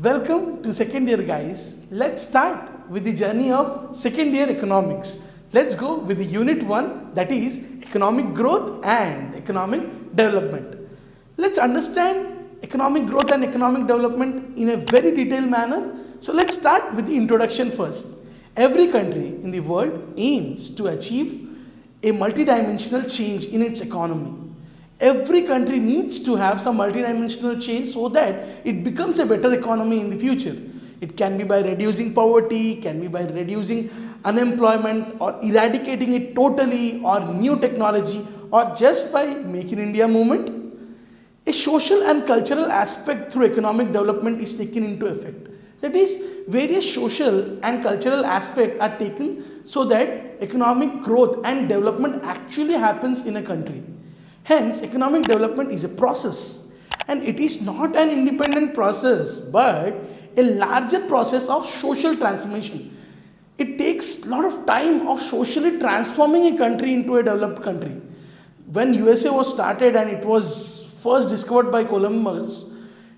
Welcome to second year, guys. Let's start with the journey of second year economics. Let's go with the unit 1, that is economic growth and economic development. Let's understand economic growth and economic development in a very detailed manner. So let's start with the introduction first. Every country in the world aims to achieve a multidimensional change in its economy. Every country needs to have some multidimensional change so that it becomes a better economy in the future. It can be by reducing poverty, can be by reducing unemployment or eradicating it totally, or new technology, or just by making India movement. A social and cultural aspect through economic development is taken into effect. That is, various social and cultural aspects are taken so that economic growth and development actually happens in a country. Hence, economic development is a process, and it is not an independent process but a larger process of social transformation. It takes a lot of time of socially transforming a country into a developed country. When USA was started and it was first discovered by Columbus,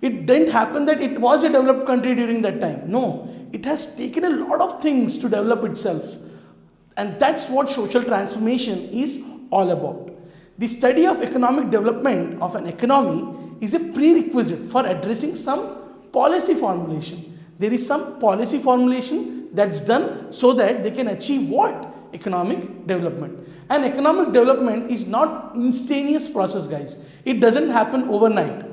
it didn't happen that it was a developed country during that time. No, it has taken a lot of things to develop itself, and that's what social transformation is all about. The study of economic development of an economy is a prerequisite for addressing some policy formulation. There is some policy formulation that's done so that they can achieve what? Economic development. And economic development is not instantaneous process, guys. It doesn't happen overnight.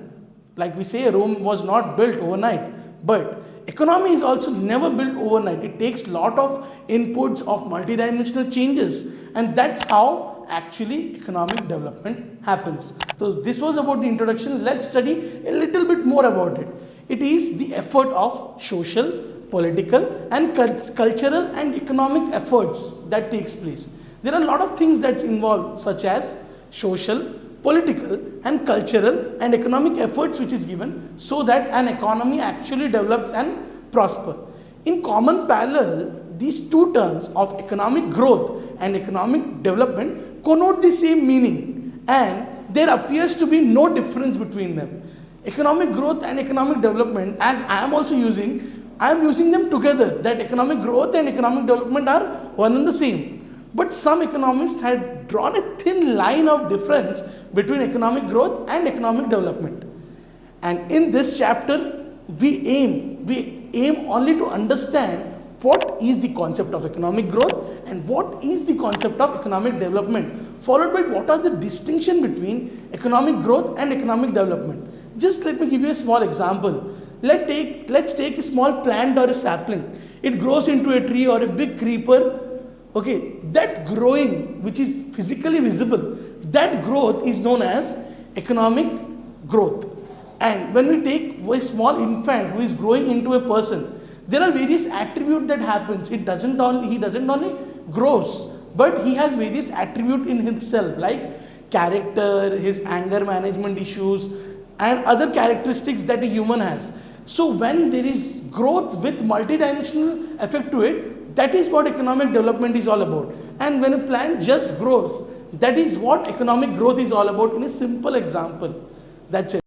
Like we say, Rome was not built overnight. But economy is also never built overnight. It takes lot of inputs of multidimensional changes, and that's how actually economic development happens. So this was about the introduction. Let's study a little bit more about it. It is the effort of social, political and cultural and economic efforts that takes place. There are a lot of things that's involved, such as social, political and cultural and economic efforts which is given so that an economy actually develops and prosper. In common parallel, these two terms of economic growth and economic development connote the same meaning, and there appears to be no difference between them. Economic growth and economic development, as I am also using, I am using them together, that economic growth and economic development are one and the same. But some economists had drawn a thin line of difference between economic growth and economic development. And in this chapter, we aim only to understand what is the concept of economic growth and what is the concept of economic development, followed by what are the distinction between economic growth and economic development. Just let me give you a small example. Let's take a small plant or a sapling. It grows into a tree or a big creeper. Okay, that growing, which is physically visible, that growth is known as economic growth. And when we take a small infant who is growing into a person, there are various attributes that happens. He doesn't only grows, but he has various attributes in himself, like character, his anger management issues, and other characteristics that a human has. So when there is growth with multidimensional effect to it, that is what economic development is all about. And when a plant just grows, that is what economic growth is all about in a simple example. That's it.